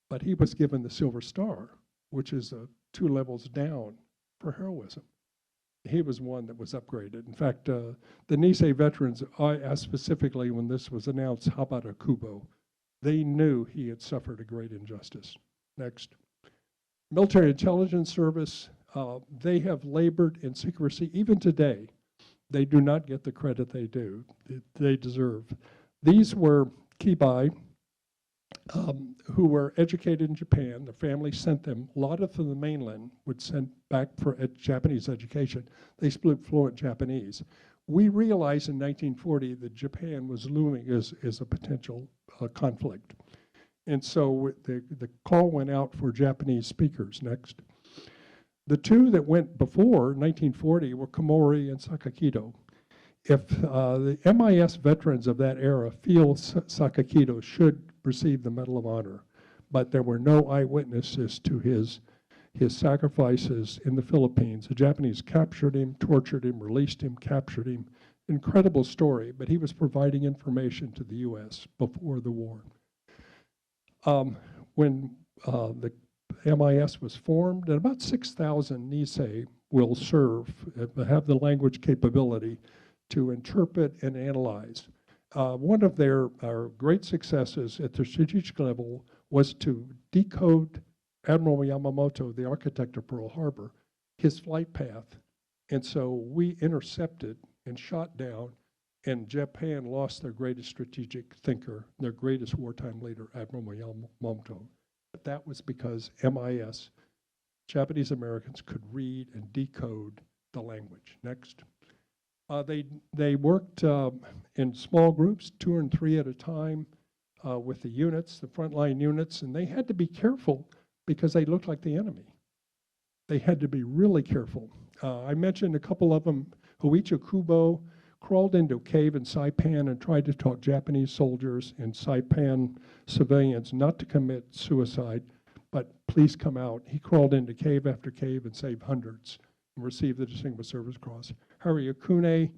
[SPEAKER 2] but he was given the Silver Star, which is 2 levels down for heroism. He was one that was upgraded. In fact, the Nisei veterans, I asked specifically when this was announced, how about Akubo? They knew he had suffered a great injustice. Next. Military Intelligence Service, they have labored in secrecy. Even today, they do not get the credit they deserve. These were Kibai, who were educated in Japan. The family sent them. A lot of them from the mainland would send back for Japanese education. They spoke fluent Japanese. We realized in 1940 that Japan was looming as a potential conflict. And so the call went out for Japanese speakers. Next. The 2 that went before 1940 were Komori and Sakakito. If the MIS veterans of that era feel Sakakito should receive the Medal of Honor, but there were no eyewitnesses to his sacrifices in the Philippines. The Japanese captured him, tortured him, released him, captured him. Incredible story, but he was providing information to the U.S. before the war. When the MIS was formed, and about 6,000 Nisei will serve, have the language capability to interpret and analyze. One of their great successes at the strategic level was to decode Admiral Yamamoto, the architect of Pearl Harbor, his flight path. And so we intercepted and shot down, and Japan lost their greatest strategic thinker, their greatest wartime leader, Admiral Yamamoto. But that was because MIS, Japanese Americans, could read and decode the language. Next. They worked in small groups, 2 and 3 at a time, with the units, the frontline units, and they had to be careful because they looked like the enemy. they had to be really careful. I mentioned a couple of them. Hoichi Kubo crawled into a cave in Saipan and tried to talk Japanese soldiers and Saipan civilians not to commit suicide, but please come out. He crawled into cave after cave and saved hundreds and received the Distinguished Service Cross. Harry Akune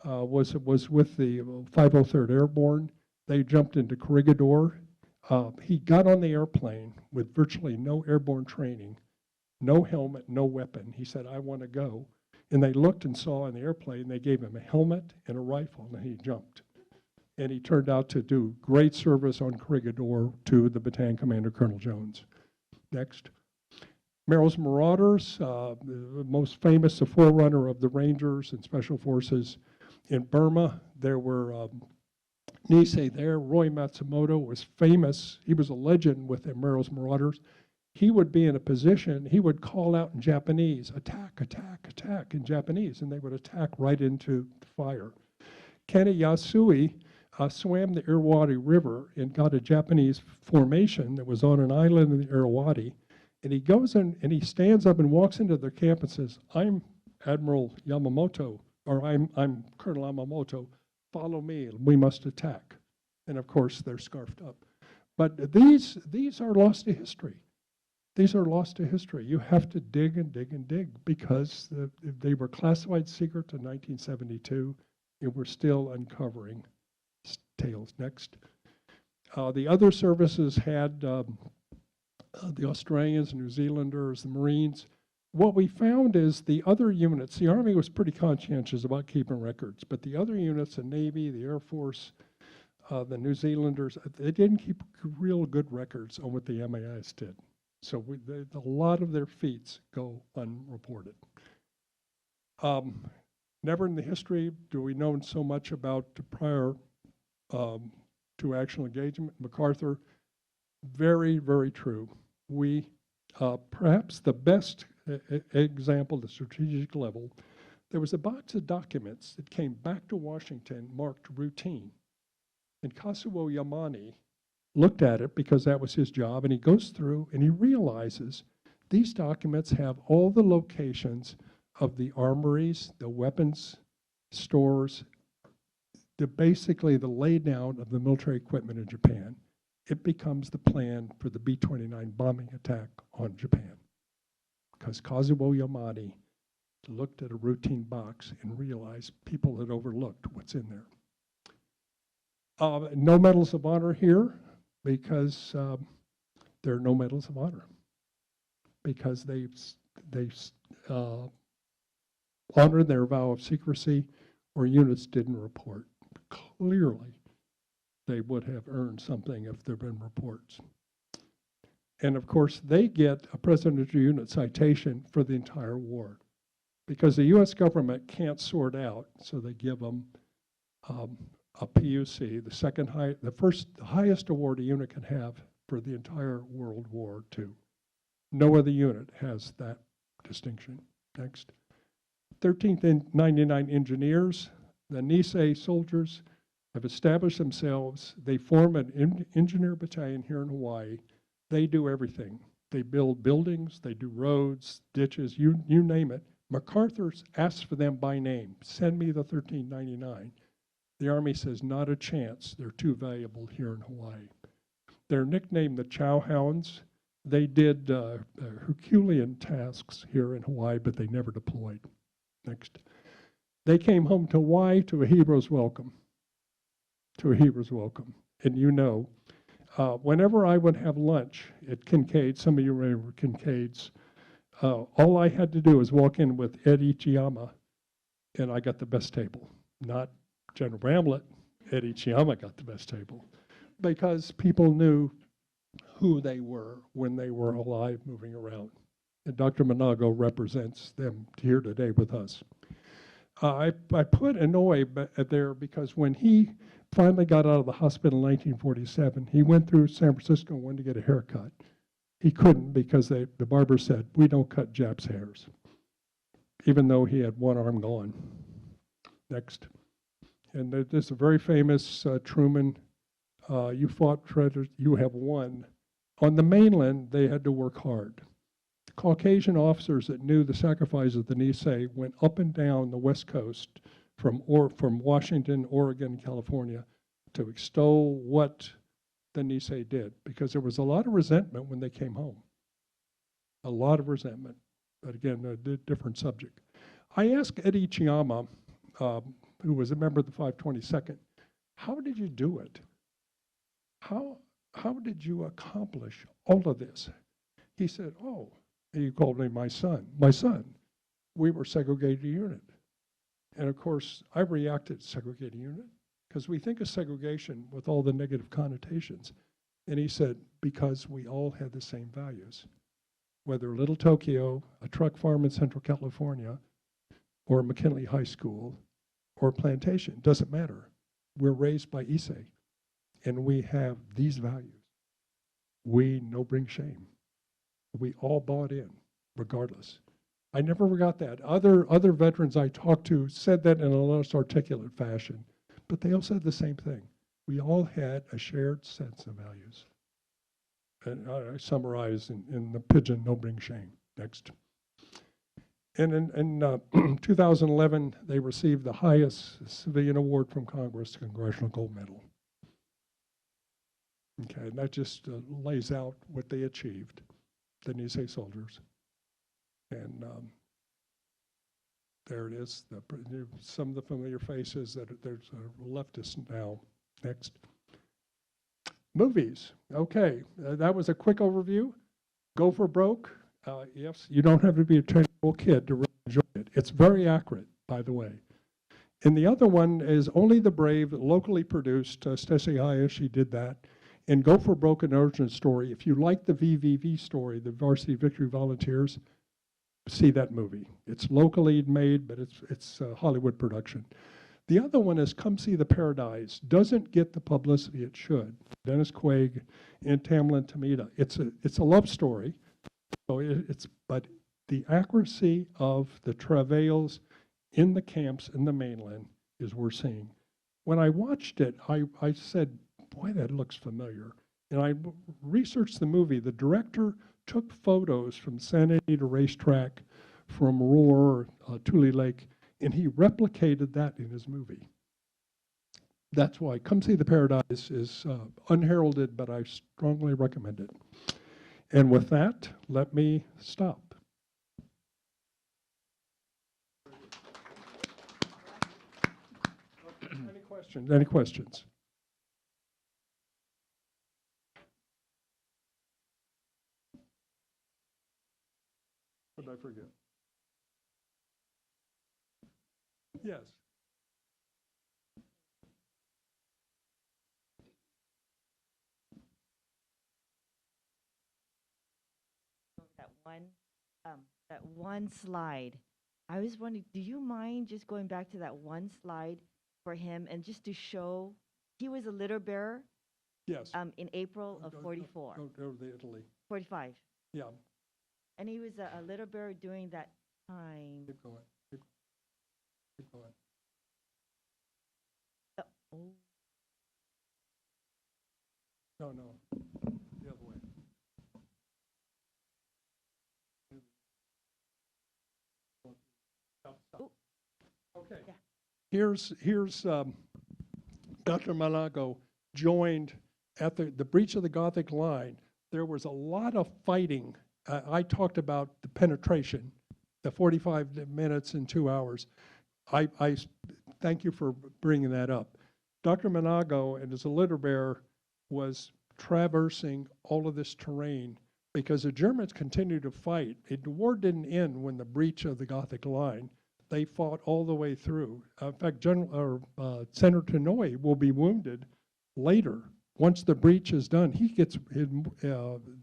[SPEAKER 2] was with the 503rd Airborne. They jumped into Corregidor. He got on the airplane with virtually no airborne training, no helmet, no weapon. He said, I want to go. And they looked and saw in the airplane, they gave him a helmet and a rifle, and he jumped. And he turned out to do great service on Corregidor to the battalion commander, Colonel Jones. Next. Merrill's Marauders, the most famous, the forerunner of the Rangers and Special Forces in Burma. There were Nisei there. Roy Matsumoto was famous. He was a legend with the Merrill's Marauders. He would be in a position, he would call out in Japanese, attack, attack, attack in Japanese, and they would attack right into the fire. Kenny Yasui swam the Irrawaddy River and got a Japanese formation that was on an island in the Irrawaddy. And he goes in and he stands up and walks into their camp and says, I'm Admiral Yamamoto, or I'm Colonel Yamamoto, follow me, we must attack. And of course, they're scarfed up. But these are lost to history. These are lost to history. You have to dig and dig and dig because they were classified secret in 1972, and we're still uncovering tales. Next. The other services had the Australians, New Zealanders, the Marines. What we found is the other units, the Army was pretty conscientious about keeping records, but the other units, the Navy, the Air Force, the New Zealanders, they didn't keep real good records on what the MAIs did. So a lot of their feats go unreported. Never in the history do we know so much about prior to actual engagement. MacArthur, very, very true. We, perhaps the best example, the strategic level, there was a box of documents that came back to Washington marked routine. And Kazuo Yamane looked at it because that was his job, and he goes through and he realizes these documents have all the locations of the armories, the weapons stores, basically the laydown of the military equipment in Japan. It becomes the plan for the B-29 bombing attack on Japan because Kazuo Yamane looked at a routine box and realized people had overlooked what's in there. No medals of honor here because there are no medals of honor because they honored their vow of secrecy or units didn't report. Clearly, they would have earned something if there had been reports. And of course, they get a presidential unit citation for the entire war because the US government can't sort out, so they give them a PUC, the highest award a unit can have for the entire World War II. No other unit has that distinction. Next. 13th and 99 Engineers, the Nisei soldiers have established themselves. They form an engineer battalion here in Hawaii. They do everything. They build buildings, they do roads, ditches, you name it. MacArthur's asked for them by name. Send me the 1399. The Army says, not a chance. They're too valuable here in Hawaii. They're nicknamed the Chow Hounds. They did Herculean tasks here in Hawaii, but they never deployed. Next. They came home to Hawaii to a hero's welcome. To a hero's welcome. And you know, whenever I would have lunch at Kincaid, some of you remember Kincaid's, all I had to do was walk in with Ed Ichiyama, and I got the best table. Not General Bramlett, Ed Ichiyama got the best table because people knew who they were when they were alive moving around. And Dr. Manago represents them here today with us. I put Inouye there because when he finally got out of the hospital in 1947, he went through San Francisco and wanted to get a haircut. He couldn't because the barber said, we don't cut Japs' hairs, even though he had one arm gone. Next. And there's a very famous Truman, you fought traitors, you have won. On the mainland, they had to work hard. Caucasian officers that knew the sacrifice of the Nisei went up and down the West Coast from Washington, Oregon, California to extol what the Nisei did, because there was a lot of resentment when they came home. A lot of resentment, but again, a different subject. I asked Eddie Chiyama, who was a member of the 522nd, how did you do it? How did you accomplish all of this? He said, oh, he called me my son. My son, we were segregated unit. And of course, I reacted to segregated unit because we think of segregation with all the negative connotations. And he said, because we all had the same values. Whether Little Tokyo, a truck farm in Central California, or McKinley High School, or Plantation, doesn't matter. We're raised by Issei, and we have these values. We no bring shame. We all bought in, regardless. I never forgot that. Other veterans I talked to said that in a less articulate fashion, but they all said the same thing. We all had a shared sense of values. And I summarize in the pigeon, no bring shame. Next. And in 2011, they received the highest civilian award from Congress, the Congressional Gold Medal. Okay, and that just lays out what they achieved, the Nisei soldiers. And there it is, some of the familiar faces that there's a leftist now. Next. Movies, okay, that was a quick overview. Go for Broke, yes, you don't have to be a 10-year-old kid to really enjoy it. It's very accurate, by the way. And the other one is Only the Brave, locally produced. Stacey Haya, she did that. And Go for Broke, an origin story. If you like the VVV story, the Varsity Victory Volunteers, see that movie. It's locally made, but it's a Hollywood production. The other one is Come See the Paradise. Doesn't get the publicity it should. Dennis Quaid and Tamlin Tomita. It's a love story. So but the accuracy of the travails in the camps in the mainland is we're seeing. When I watched it, I said, boy, that looks familiar. And I researched the movie. The director took photos from Santa Anita Racetrack, from Roar, Tule Lake, and he replicated that in his movie. That's why Come See the Paradise is unheralded, but I strongly recommend it. And with that, let me stop. Any questions? Any questions? What did I forget? Yes.
[SPEAKER 3] That one slide. I was wondering, do you mind just going back to that one slide for him and just to show he was a litter bearer?
[SPEAKER 2] Yes.
[SPEAKER 3] In April of 44.
[SPEAKER 2] Go to the Italy.
[SPEAKER 3] 45.
[SPEAKER 2] Yeah.
[SPEAKER 3] And he was a litter bearer during that time.
[SPEAKER 2] Keep going. Keep going.
[SPEAKER 3] Oh.
[SPEAKER 2] No. The other way. Stop. Okay. Yeah. Here's Dr. Malago joined at the breach of the Gothic line. There was a lot of fighting. I talked about the penetration, the 45 minutes and 2 hours. I thank you for bringing that up. Dr. Manago, and as a litter bearer, was traversing all of this terrain because the Germans continued to fight. The war didn't end when the breach of the Gothic line. They fought all the way through. In fact, Senator Tenoy will be wounded later. Once the breach is done, he gets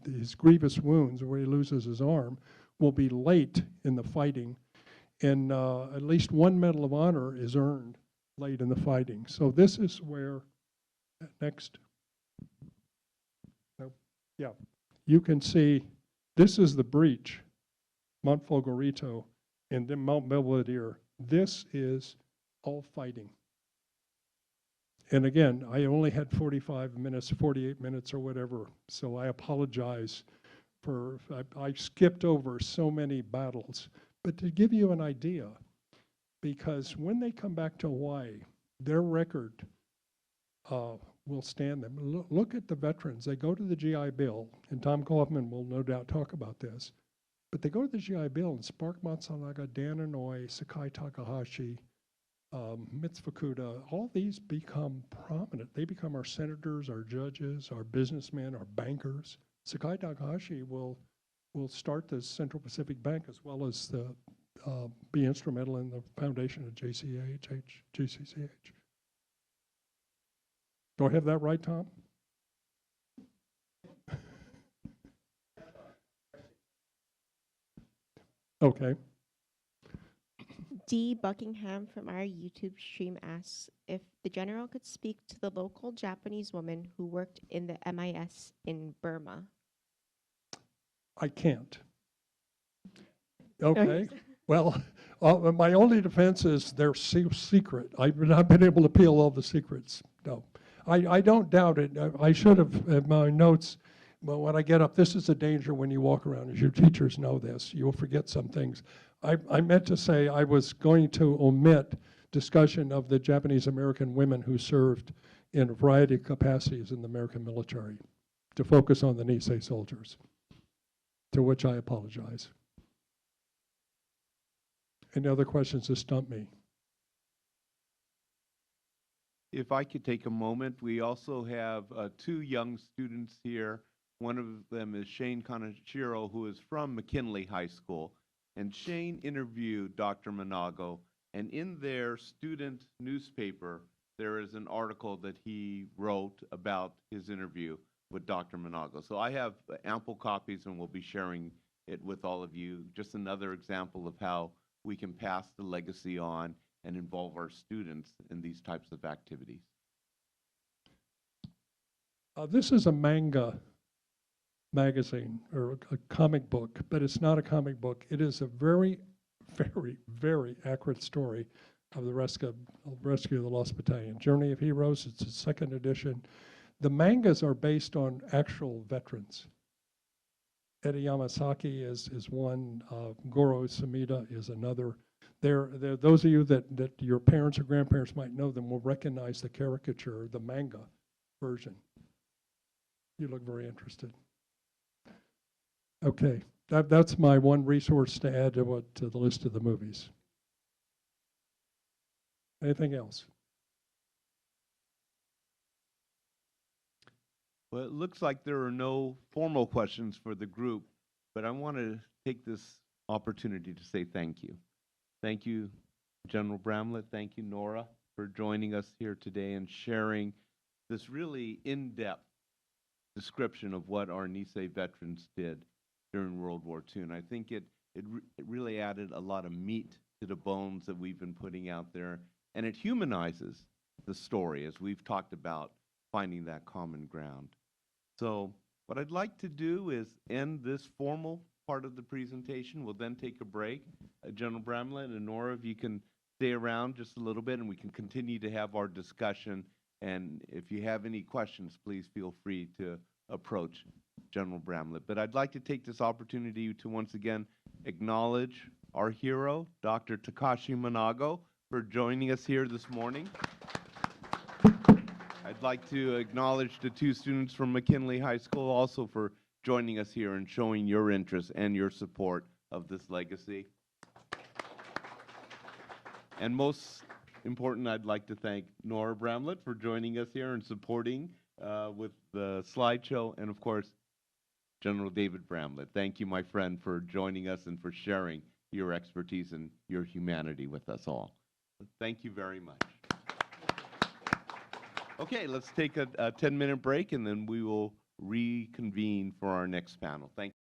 [SPEAKER 2] his grievous wounds where he loses his arm will be late in the fighting. And at least one Medal of Honor is earned late in the fighting. So this is where, next. Nope. Yeah, you can see this is the breach, Mount Folgorito, and then Mount Belvedere. This is all fighting. And again, I only had 45 minutes, 48 minutes or whatever, so I apologize I skipped over so many battles, but to give you an idea, because when they come back to Hawaii, their record will stand them. Look at the veterans. They go to the GI Bill, and Tom Kaufman will no doubt talk about this, but they go to the GI Bill, and Spark Matsunaga, Dan Inouye, Sakai Takahashi, Mitz Fukuda, all these become prominent. They become our senators, our judges, our businessmen, our bankers. Sakai Takahashi will start the Central Pacific Bank as well as be instrumental in the foundation of JCCH. Do I have that right, Tom? Okay.
[SPEAKER 4] D. Buckingham from our YouTube stream asks if the general could speak to the local Japanese woman who worked in the MIS in Burma.
[SPEAKER 2] I can't. Okay. Well, my only defense is they're secret. I've not been able to peel all the secrets. No, I don't doubt it. I should have in my notes. But when I get up, this is a danger when you walk around. As your teachers know this, you'll forget some things. I meant to say I was going to omit discussion of the Japanese American women who served in a variety of capacities in the American military, to focus on the Nisei soldiers, to which I apologize. Any other questions that stump me?
[SPEAKER 1] If I could take a moment, we also have 2 young students here. One of them is Shane Kaneshiro, who is from McKinley High School. And Shane interviewed Dr. Manago, and in their student newspaper, there is an article that he wrote about his interview with Dr. Manago. So I have ample copies, and we'll be sharing it with all of you. Just another example of how we can pass the legacy on and involve our students in these types of activities.
[SPEAKER 2] This is a manga magazine or a comic book, but it's not a comic book. It is a very, very, very accurate story of the rescue of the Lost Battalion. Journey of Heroes, it's its 2nd edition. The mangas are based on actual veterans. Eddie Yamasaki is one, Goro Sumida is another. Those of you that your parents or grandparents might know them will recognize the caricature, the manga version. You look very interested. Okay, that's my one resource to add to the list of the movies. Anything else?
[SPEAKER 1] Well, it looks like there are no formal questions for the group, but I want to take this opportunity to say thank you. Thank you, General Bramlett. Thank you, Nora, for joining us here today and sharing this really in-depth description of what our Nisei veterans did during World War II. And I think it really added a lot of meat to the bones that we've been putting out there. And it humanizes the story, as we've talked about, finding that common ground. So what I'd like to do is end this formal part of the presentation. We'll then take a break. General Bramlett and Nora, if you can stay around just a little bit and we can continue to have our discussion. And if you have any questions, please feel free to approach General Bramlett. But I'd like to take this opportunity to once again acknowledge our hero, Dr. Takashi Manago, for joining us here this morning. I'd like to acknowledge the 2 students from McKinley High School also for joining us here and showing your interest and your support of this legacy. And most important, I'd like to thank Nora Bramlett for joining us here and supporting with the slideshow, and of course, General David Bramlett. Thank you, my friend, for joining us and for sharing your expertise and your humanity with us all. Thank you very much. Okay, let's take a 10-minute break, and then we will reconvene for our next panel. Thank you.